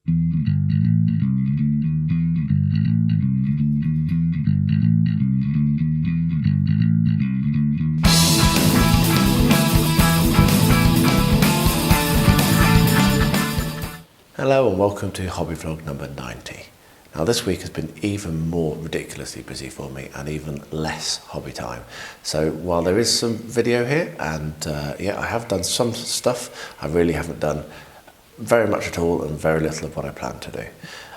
Hello and welcome to hobby vlog number 90. Now this week has been even more ridiculously busy for me and even less hobby time. So while there is some video here and yeah, I have done some stuff, I really haven't done very much at all and very little of what I planned to do.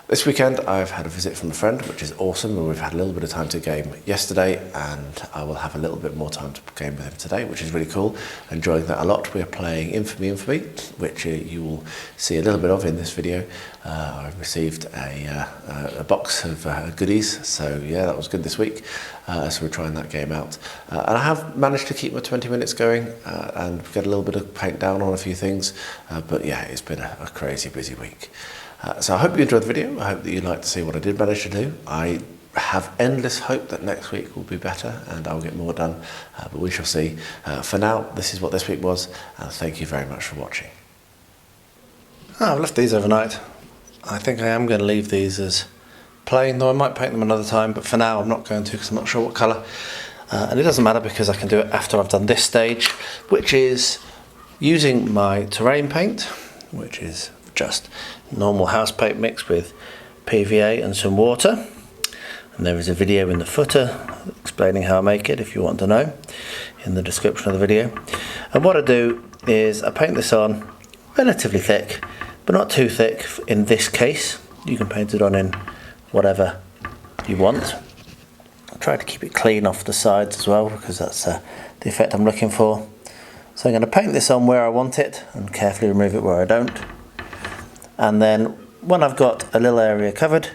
This weekend I've had a visit from a friend, which is awesome, and we've had a little bit of time to game yesterday, and I will have a little bit more time to game with him today, which is really cool. Enjoying that a lot. We are playing Infamy, which you will see a little bit of in this video. I've received a box of goodies, so yeah, that was good this week. So we're trying that game out. And I have managed to keep my 20 minutes going and get a little bit of paint down on a few things, but yeah, it's been a crazy busy week. So I hope you enjoyed the video. I hope that you'd like to see what I did manage to do. I have endless hope that next week will be better and I'll get more done, but we shall see. For now, this is what this week was, and thank you very much for watching. I've left these overnight. I think I am going to leave these as plain, though I might paint them another time, but for now I'm not going to because I'm not sure what colour. And it doesn't matter because I can do it after I've done this stage, which is using my terrain paint, which is just normal house paint mixed with PVA and some water, and there is a video in the footer explaining how I make it if you want to know, in the description of the video. And what I do is I paint this on relatively thick, but not too thick in this case. You can paint it on in whatever you want. I try to keep it clean off the sides as well because that's the effect I'm looking for. So I'm going to paint this on where I want it and carefully remove it where I don't. And then when I've got a little area covered,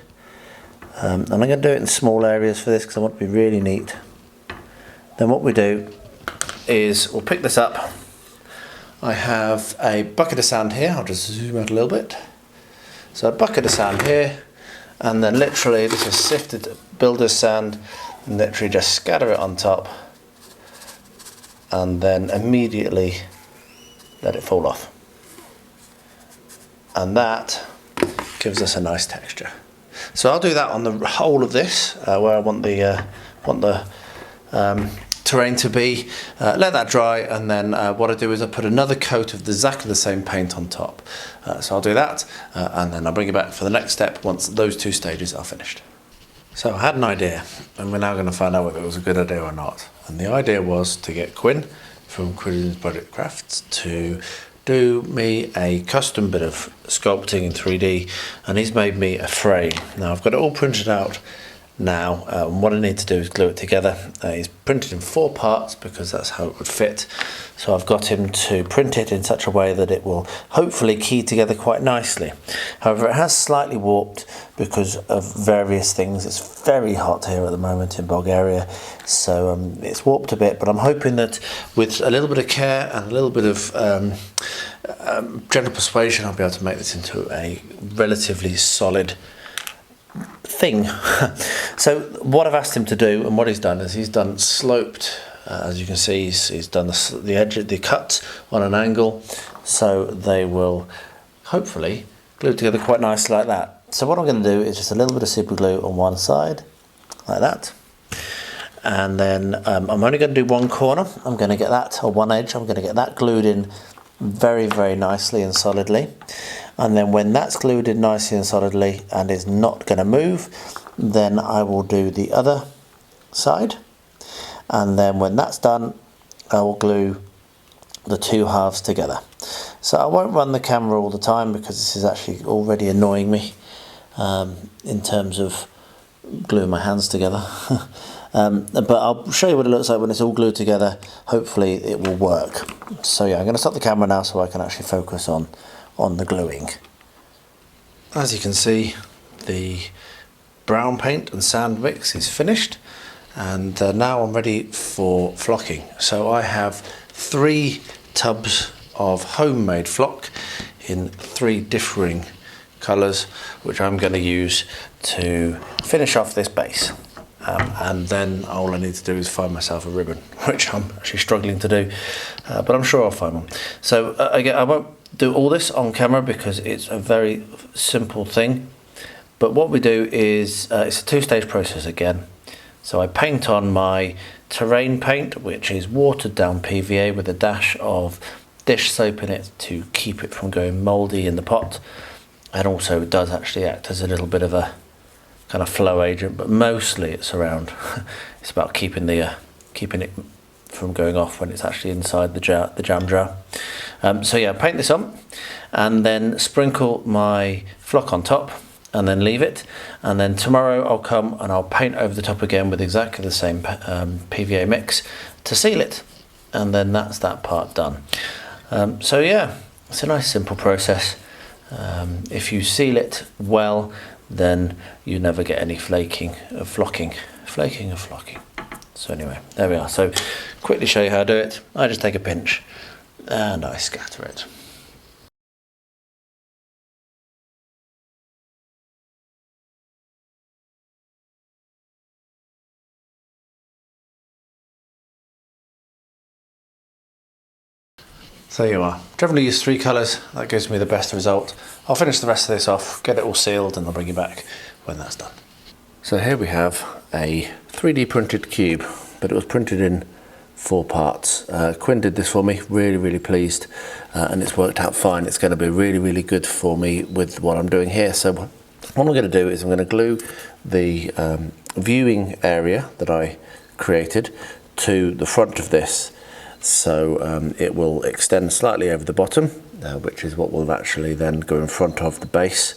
and I'm going to do it in small areas for this because I want to be really neat, then what we do is we'll pick this up. I have a bucket of sand here. I'll just zoom out a little bit. So a bucket of sand here, and then literally this is sifted builder's sand, and literally just scatter it on top and then immediately let it fall off. And that gives us a nice texture. So I'll do that on the whole of this, where I want the terrain to be. Let that dry, and then what I do is I put another coat of exactly the same paint on top. So I'll do that, and then I'll bring you back for the next step once those two stages are finished. So I had an idea, and we're now going to find out whether it was a good idea or not. And the idea was to get Quinn from Quinn's Budget Crafts to do me a custom bit of sculpting in 3D, and he's made me a frame. Now I've got it all printed out now, and what I need to do is glue it together. He's printed in 4 parts because that's how it would fit. So I've got him to print it in such a way that it will hopefully key together quite nicely. However, it has slightly warped because of various things. It's very hot here at the moment in Bulgaria, so it's warped a bit, but I'm hoping that with a little bit of care and a little bit of gentle persuasion, I'll be able to make this into a relatively solid thing. So what I've asked him to do, and what he's done, is he's done sloped, as you can see, he's done the edge of the cut on an angle, so they will hopefully glue together quite nicely like that. So what I'm going to do is just a little bit of super glue on one side, like that, and then I'm only going to do one corner. I'm going to get that, or one edge, I'm going to get that glued in very, very nicely and solidly. And then when that's glued in nicely and solidly and is not going to move, then I will do the other side. And then when that's done, I will glue the two halves together. So I won't run the camera all the time because this is actually already annoying me in terms of gluing my hands together. But I'll show you what it looks like when it's all glued together. Hopefully it will work. So yeah, I'm going to stop the camera now so I can actually focus on the gluing. As you can see, the brown paint and sand mix is finished, and now I'm ready for flocking. So I have 3 tubs of homemade flock in 3 differing colours, which I'm going to use to finish off this base. And then all I need to do is find myself a ribbon, which I'm actually struggling to do, but I'm sure I'll find one. So again, I won't do all this on camera because it's a very simple thing. But what we do is, it's a two-stage process again. So I paint on my terrain paint, which is watered down PVA with a dash of dish soap in it to keep it from going mouldy in the pot. And also it does actually act as a little bit of a kind of flow agent, but mostly it's around, it's about keeping it from going off when it's actually inside the jam jar. So yeah, paint this on and then sprinkle my flock on top and then leave it. And then tomorrow I'll come and I'll paint over the top again with exactly the same PVA mix to seal it. And then that's that part done. So yeah, it's a nice simple process. If you seal it well, then you never get any flaking of flocking. So anyway, there we are. So quickly show you how I do it. I just take a pinch and I scatter it. So there you are. Generally use 3 colours, that gives me the best result. I'll finish the rest of this off, get it all sealed, and I'll bring you back when that's done. So here we have a 3D printed cube, but it was printed in 4 parts. Quinn did this for me, really pleased, and it's worked out fine. It's going to be really good for me with what I'm doing here. So what I'm going to do is I'm going to glue the viewing area that I created to the front of this. So it will extend slightly over the bottom, which is what will actually then go in front of the base.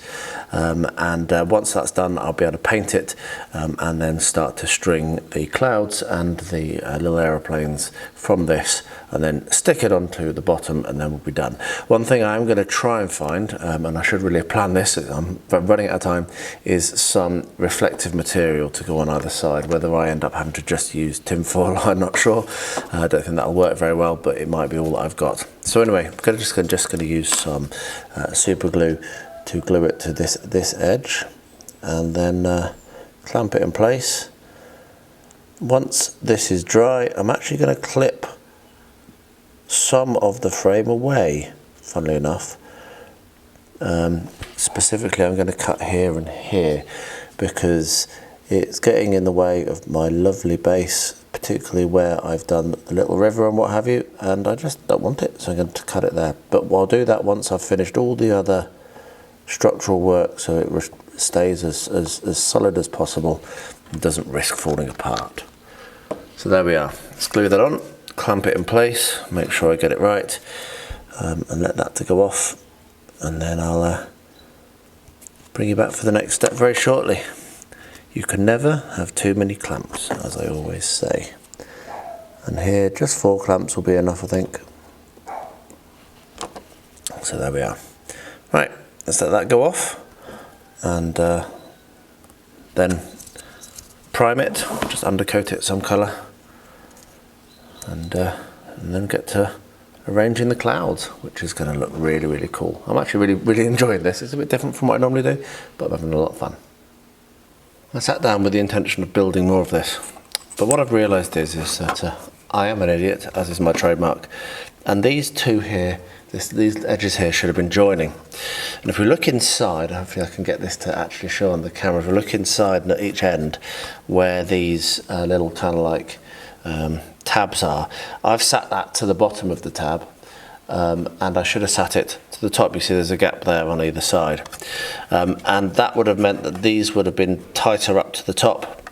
And once that's done, I'll be able to paint it and then start to string the clouds and the little aeroplanes from this, and then stick it onto the bottom, and then we'll be done. One thing I'm going to try and find, and I should really have planned this, I'm running out of time, is some reflective material to go on either side. Whether I end up having to just use tinfoil, I'm not sure. I don't think that'll work very well, but it might be all that I've got. So anyway, I'm just going to use some super glue to glue it to this edge, and then clamp it in place. Once this is dry, I'm actually going to clip some of the frame away, funnily enough. Specifically, I'm going to cut here and here because it's getting in the way of my lovely base, particularly where I've done the little river and what have you, and I just don't want it, so I'm going to cut it there. But I'll do that once I've finished all the other structural work, so it stays as solid as possible and doesn't risk falling apart. So there we are. Let's glue that on, clamp it in place, make sure I get it right, and let that to go off, and then I'll bring you back for the next step very shortly. You can never have too many clamps, as I always say. And here, just 4 clamps will be enough, I think. So there we are. Right, let's let that go off, and then prime it, just undercoat it some colour, and then get to arranging the clouds, which is going to look really cool. I'm actually really enjoying this. It's a bit different from what I normally do, but I'm having a lot of fun. I sat down with the intention of building more of this, but what I've realised is that I am an idiot, as is my trademark, and these two here, these edges here should have been joining. And if we look inside, hopefully I can get this to actually show on the camera, if we look inside at each end where these little kind of like tabs are, I've sat that to the bottom of the tab, and I should have sat it to the top. You see there's a gap there on either side, and that would have meant that these would have been tighter up to the top.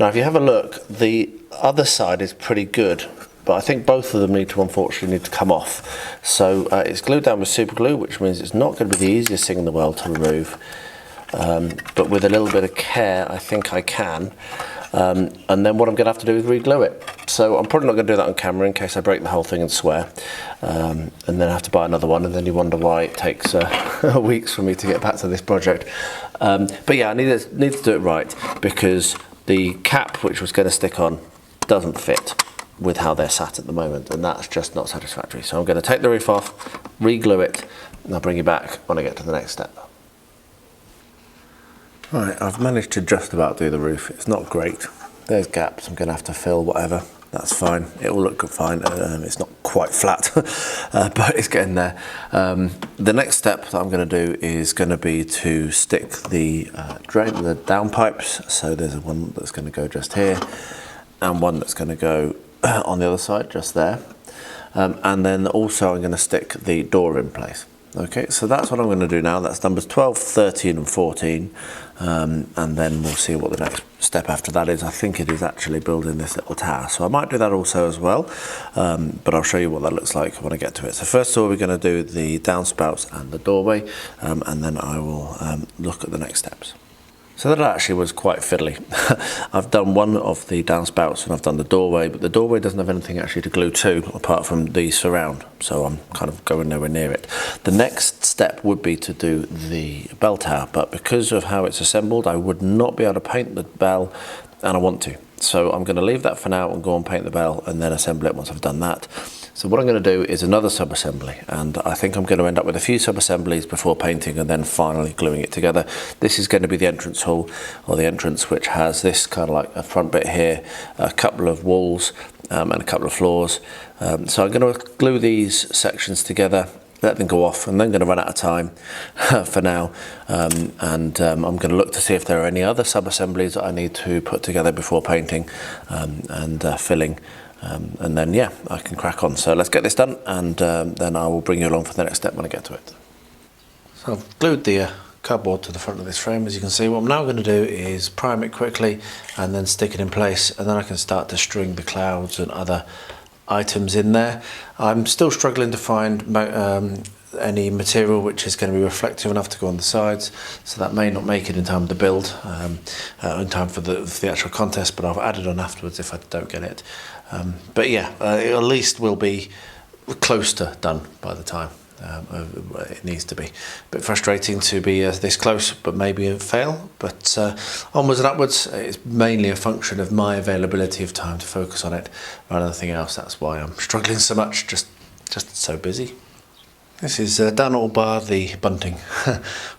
Now if you have a look, the other side is pretty good, but I think both of them unfortunately need to come off. So it's glued down with super glue, which means it's not going to be the easiest thing in the world to remove, but with a little bit of care I think I can. And then what I'm going to have to do is re-glue it. So I'm probably not going to do that on camera in case I break the whole thing and swear, and then I have to buy another one, and then you wonder why it takes weeks for me to get back to this project. But yeah, I need to do it right, because the cap which was going to stick on doesn't fit with how they're sat at the moment, and that's just not satisfactory. So I'm going to take the roof off, re-glue it, and I'll bring you back when I get to the next step. Right, I've managed to just about do the roof. It's not great. There's gaps I'm going to have to fill, whatever. that's fine. It will look fine. It's not quite flat, but it's getting there. The next step that I'm going to do is going to be to stick the downpipes. So there's one that's going to go just here, and one that's going to go on the other side, just there. And then also I'm going to stick the door in place. Okay, so that's what I'm going to do now. That's numbers 12, 13 and 14, and then we'll see what the next step after that is. I think it is actually building this little tower, so I might do that also as well, but I'll show you what that looks like when I get to it. So first of all, we're going to do the downspouts and the doorway, and then I will look at the next steps. So that actually was quite fiddly. I've done one of the downspouts and I've done the doorway, but the doorway doesn't have anything actually to glue to apart from the surround, so I'm kind of going nowhere near it. The next step would be to do the bell tower, but because of how it's assembled, I would not be able to paint the bell, and I want to. So I'm going to leave that for now and go and paint the bell and then assemble it once I've done that. So what I'm going to do is another sub-assembly, and I think I'm going to end up with a few sub-assemblies before painting and then finally gluing it together. This is going to be the entrance hall, or the entrance, which has this kind of like a front bit here, a couple of walls and a couple of floors. So I'm going to glue these sections together, let them go off, and then going to run out of time for now, and I'm going to look to see if there are any other sub-assemblies that I need to put together before painting and filling, and then yeah, I can crack on. So let's get this done, and then I will bring you along for the next step when I get to it. So I've glued the cardboard to the front of this frame, as you can see. What I'm now going to do is prime it quickly and then stick it in place, and then I can start to string the clouds and other items in there. I'm still struggling to find any material which is going to be reflective enough to go on the sides, so that may not make it in time to build, in time for the actual contest, but I've added on afterwards if I don't get it. But yeah, it at least will be close to done by the time it needs to be. A bit frustrating to be this close, but maybe a fail, but onwards and upwards. It's mainly a function of my availability of time to focus on it rather than anything else. That's why I'm struggling so much, just so busy. This is done all bar the bunting,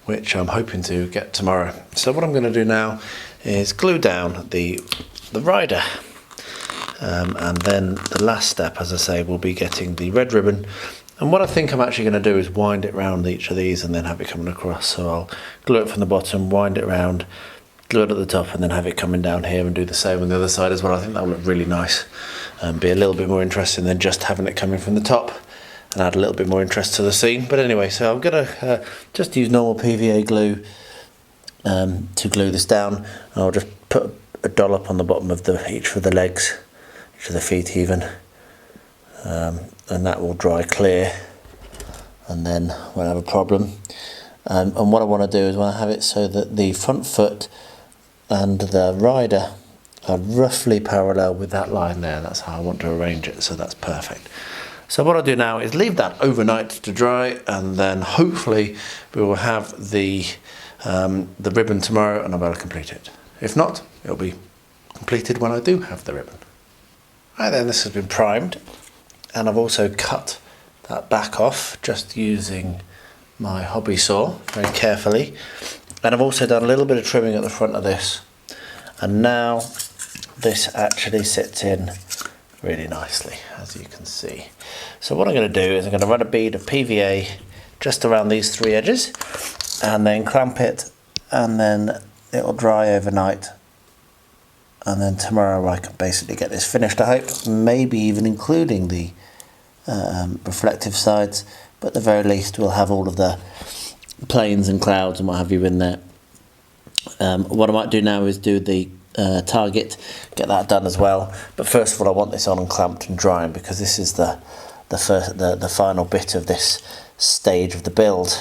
which I'm hoping to get tomorrow. So what I'm going to do now is glue down the rider, and then the last step, as I say, will be getting the red ribbon. And what I think I'm actually going to do is wind it round each of these and then have it coming across. So I'll glue it from the bottom, wind it round, glue it at the top, and then have it coming down here, and do the same on the other side as well. I think that will look really nice and be a little bit more interesting than just having it coming from the top, and add a little bit more interest to the scene. But anyway, so I'm going to just use normal PVA glue to glue this down. And I'll just put a dollop on the bottom of each of the legs, each of the feet even. And that will dry clear, and then won't have a problem. And what I want to do is, when I have it so that the front foot and the rider are roughly parallel with that line there, that's how I want to arrange it, so that's perfect. So what I'll do now is leave that overnight to dry, and then hopefully we will have the ribbon tomorrow and I'll be able to complete it. If not, it'll be completed when I do have the ribbon. Right then, this has been primed. And I've also cut that back off just using my hobby saw very carefully. And I've also done a little bit of trimming at the front of this. And now this actually sits in really nicely, as you can see. So what I'm going to do is I'm going to run a bead of PVA just around these three edges, and then clamp it, and then it will dry overnight. And then tomorrow I can basically get this finished, I hope, maybe even including the reflective sides, but at the very least we'll have all of the planes and clouds and what have you in there. What I might do now is do the target, get that done as well, but first of all I want this on and clamped and drying, because this is the final bit of this stage of the build.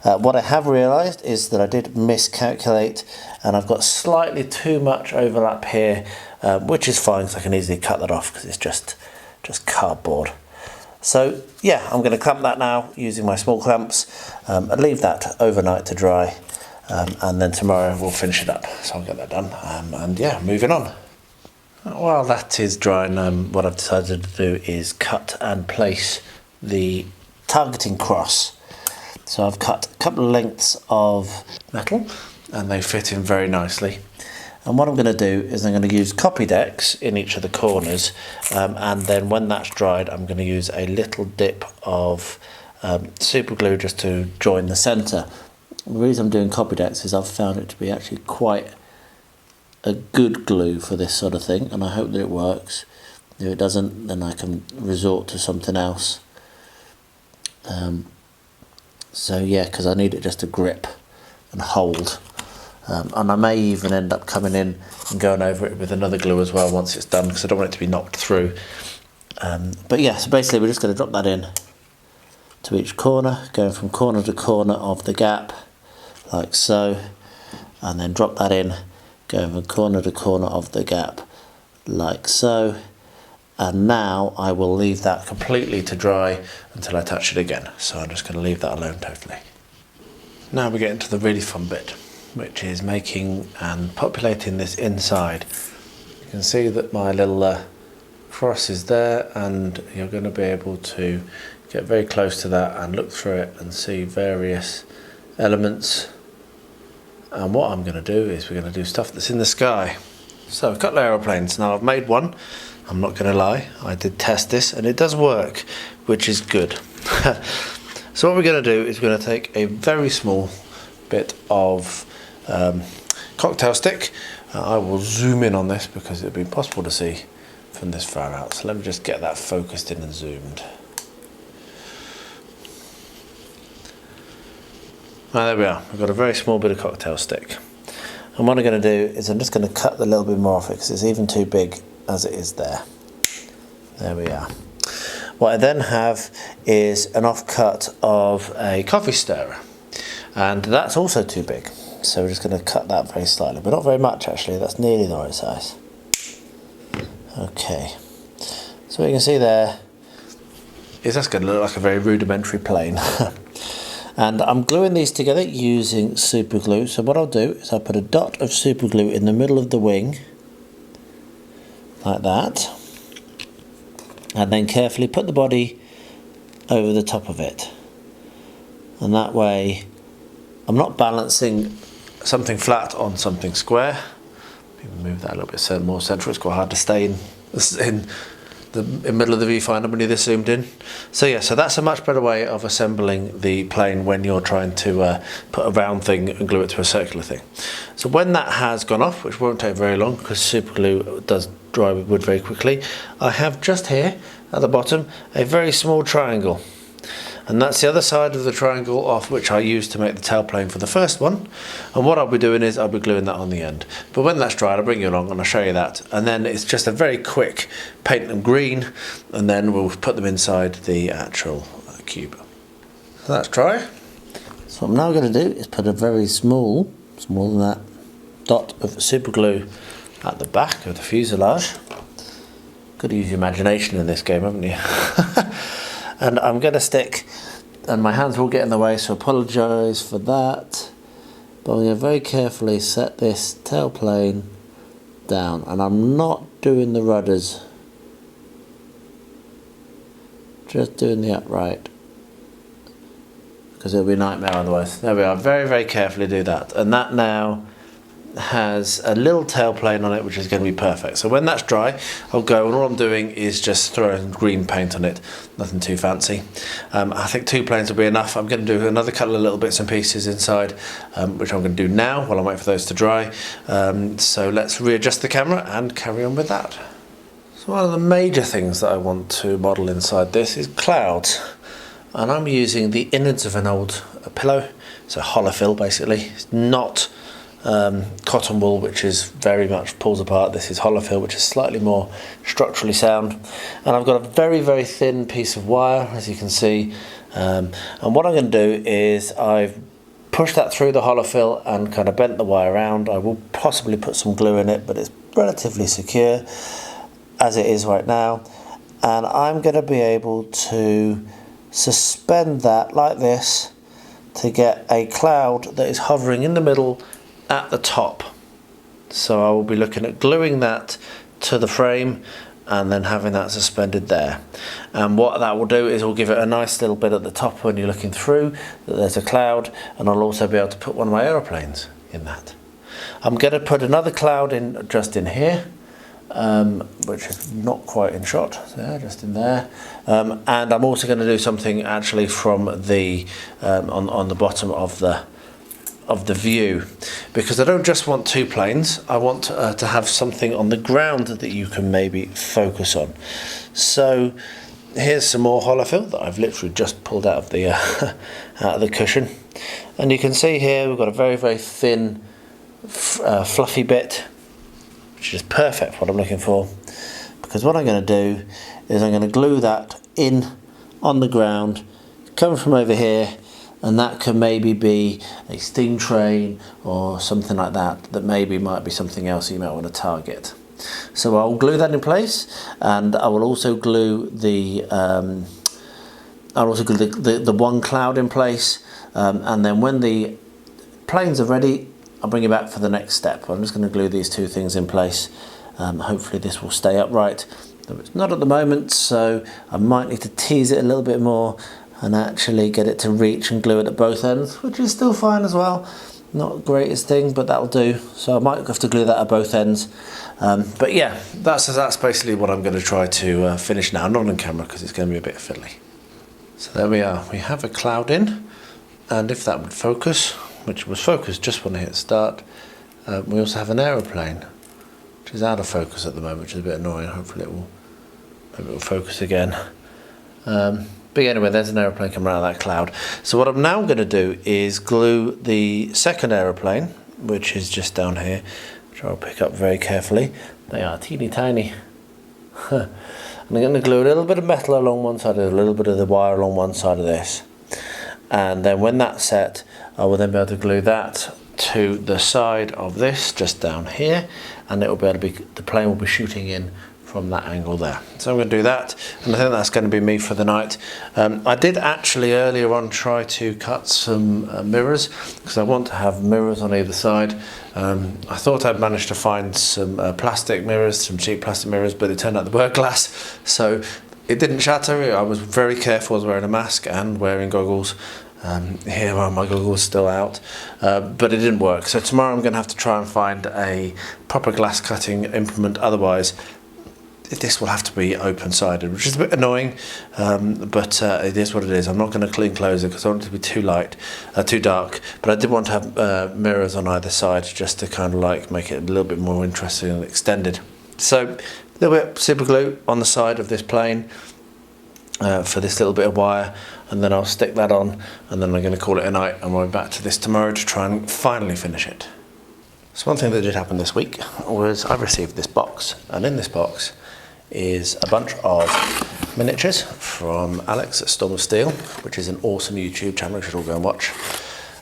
What I have realised is that I did miscalculate, and I've got slightly too much overlap here, which is fine because I can easily cut that off because it's just cardboard. So yeah, I'm going to clamp that now using my small clamps, and leave that overnight to dry, and then tomorrow we'll finish it up. So I'll get that done, and yeah, moving on. While that is drying, what I've decided to do is cut and place the targeting cross. So I've cut a couple of lengths of metal, and they fit in very nicely. And what I'm going to do is I'm going to use copy decks in each of the corners, and then when that's dried I'm going to use a little dip of super glue just to join the centre. The reason I'm doing copy decks is I've found it to be actually quite a good glue for this sort of thing, and I hope that it works. If it doesn't, then I can resort to something else. So yeah, because I need it just to grip and hold. And I may even end up coming in and going over it with another glue as well once it's done, because I don't want it to be knocked through. But yeah, so basically we're just going to drop that in to each corner, going from corner to corner of the gap, like so, and then drop that in, going from corner to corner of the gap, like so. And now I will leave that completely to dry until I touch it again. So I'm just going to leave that alone totally. Now we get into the really fun bit, which is making and populating this inside. You can see that my little cross is there, and you're going to be able to get very close to that and look through it and see various elements. And what I'm going to do is we're going to do stuff that's in the sky. So a couple of aeroplanes. Now I've made one, I'm not going to lie, I did test this and it does work, which is good. So what we're going to do is we're going to take a very small bit of cocktail stick. I will zoom in on this because it'll be impossible to see from this far out. So let me just get that focused in and zoomed. There we are, we've got a very small bit of cocktail stick. And what I'm going to do is I'm just going to cut a little bit more off it because it's even too big as it is there. There we are. What I then have is an offcut of a coffee stirrer, and that's also too big. So we're just going to cut that very slightly, but not very much actually, that's nearly the right size. Okay, so what you can see there is that's going to look like a very rudimentary plane. And I'm gluing these together using super glue. So what I'll do is I'll put a dot of super glue in the middle of the wing, like that, and then carefully put the body over the top of it. And that way I'm not balancing something flat on something square. Maybe move that a little bit more central, it's quite hard to stay in the middle of the viewfinder when you're this zoomed in. So yeah, so that's a much better way of assembling the plane when you're trying to put a round thing and glue it to a circular thing. So when that has gone off, which won't take very long because super glue does dry with wood very quickly, I have just here at the bottom a very small triangle. And that's the other side of the triangle off which I used to make the tailplane for the first one. And what I'll be doing is I'll be gluing that on the end. But when that's dried, I'll bring you along and I'll show you that. And then it's just a very quick paint them green, and then we'll put them inside the actual cube. So that's dry. So what I'm now going to do is put a very small, smaller than that, dot of super glue at the back of the fuselage. Got to use your imagination in this game, haven't you? And I'm going to stick, and my hands will get in the way, so apologise for that, but I'm going to very carefully set this tailplane down, and I'm not doing the rudders, just doing the upright, because it'll be a nightmare otherwise. There we are, very, very carefully do that, and that now has a little tailplane on it which is going to be perfect. So when that's dry, I'll go, and all I'm doing is just throwing green paint on it, nothing too fancy. I think 2 planes will be enough. I'm going to do another couple of little bits and pieces inside, which I'm going to do now while I wait for those to dry. So let's readjust the camera and carry on with that. So one of the major things that I want to model inside this is clouds, and I'm using the innards of an old pillow. It's a holofill basically. It's not cotton wool, which is very much pulls apart. This is holofill, which is slightly more structurally sound, and I've got a very, very thin piece of wire, as you can see, and what I'm going to do is I've pushed that through the holofill and kind of bent the wire around. I will possibly put some glue in it, but it's relatively secure as it is right now, and I'm going to be able to suspend that like this to get a cloud that is hovering in the middle at the top. So I will be looking at gluing that to the frame and then having that suspended there. And what that will do is will give it a nice little bit at the top when you're looking through that there's a cloud, and I'll also be able to put one of my aeroplanes in that. I'm going to put another cloud in just in here, which is not quite in shot, there, just in there. And I'm also going to do something actually from the on the bottom of the view, because I don't just want two planes. I want to have something on the ground that you can maybe focus on. So here's some more holofill that I've literally just pulled out of the out of the cushion, and you can see here we've got a very, very thin fluffy bit, which is perfect for what I'm looking for, because what I'm going to do is I'm going to glue that in on the ground, coming from over here, and that can maybe be a steam train or something like that, that maybe might be something else you might want to target. So I'll glue that in place, and I will also glue the the one cloud in place, and then when the planes are ready, I'll bring you back for the next step. I'm just going to glue these two things in place. Hopefully this will stay upright. It's not at the moment, so I might need to tease it a little bit more and actually get it to reach and glue it at both ends, which is still fine as well. Not the greatest thing, but that'll do. So I might have to glue that at both ends. But yeah, that's basically what I'm going to try to finish now, not on camera because it's going to be a bit fiddly. So there we are. We have a cloud in, and if that would focus, which was focused just when I hit start, we also have an aeroplane, which is out of focus at the moment, which is a bit annoying. Hopefully maybe it will focus again. But anyway, there's an aeroplane coming out of that cloud. So what I'm now going to do is glue the second aeroplane, which is just down here, which I'll pick up very carefully. They are teeny tiny. And I'm going to glue a little bit of metal along one side, a little bit of the wire along one side of this. And then when that's set, I will then be able to glue that to the side of this, just down here, and it will be able to be, the plane will be shooting in from that angle there. So I'm going to do that, and I think that's going to be me for the night. I did actually earlier on try to cut some mirrors, because I want to have mirrors on either side. I thought I'd managed to find some plastic mirrors, some cheap plastic mirrors, but it turned out they were glass, so it didn't shatter. I was very careful. I was wearing a mask and wearing goggles. Here are my goggles still out, but it didn't work. So tomorrow I'm going to have to try and find a proper glass cutting implement, otherwise this will have to be open-sided, which is a bit annoying, but it is what it is. I'm not going to clean close it because I want it to be too dark, but I did want to have mirrors on either side just to kind of like make it a little bit more interesting and extended. So a little bit of super glue on the side of this plane for this little bit of wire, and then I'll stick that on, and then I'm going to call it a night, and we'll be back to this tomorrow to try and finally finish it. So one thing that did happen this week was I received this box, and in this box is a bunch of miniatures from Alex at Storm of Steel, which is an awesome YouTube channel you should all go and watch.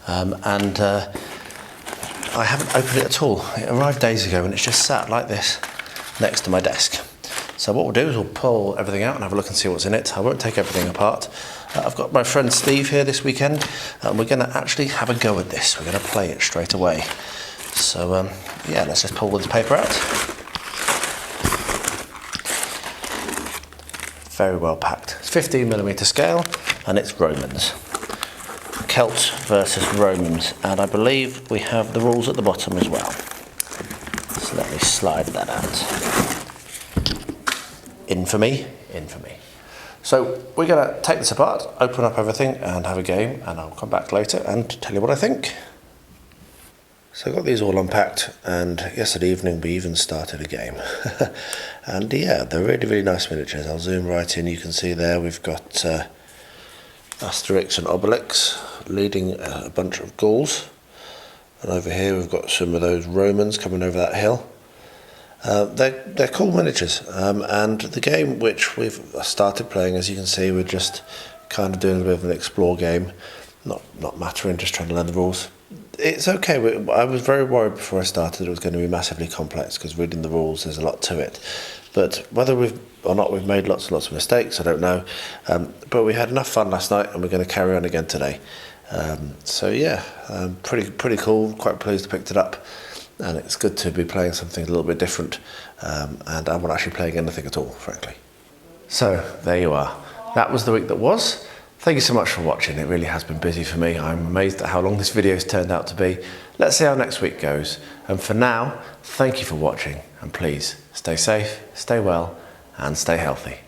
And I haven't opened it at all. It arrived days ago and it's just sat like this next to my desk. So what we'll do is we'll pull everything out and have a look and see what's in it. I won't take everything apart. I've got my friend Steve here this weekend, and we're going to actually have a go at this. We're going to play it straight away. So yeah, let's just pull all this paper out. Very well packed. It's 15mm scale, and it's Romans. Celts versus Romans, and I believe we have the rules at the bottom as well. So let me slide that out. Infamy. So we're going to take this apart, open up everything and have a game, and I'll come back later and tell you what I think. So I got these all unpacked, and yesterday evening we even started a game. And yeah, they're really, really nice miniatures. I'll zoom right in. You can see there we've got Asterix and Obelix leading a bunch of Gauls. And over here we've got some of those Romans coming over that hill. They're cool miniatures, and the game which we've started playing, as you can see, we're just kind of doing a bit of an explore game, not mattering, just trying to learn the rules. It's okay. I was very worried before I started it was going to be massively complex, because reading the rules, there's a lot to it. But whether we've made lots and lots of mistakes, I don't know. But we had enough fun last night, and we're going to carry on again today. So yeah, pretty cool. Quite pleased to picked it up, and it's good to be playing something a little bit different. And I'm not actually playing anything at all, frankly. So there you are. That was the week that was. Thank you so much for watching. It really has been busy for me. I'm amazed at how long this video has turned out to be. Let's see how next week goes. And for now, thank you for watching, and please stay safe, stay well, and stay healthy.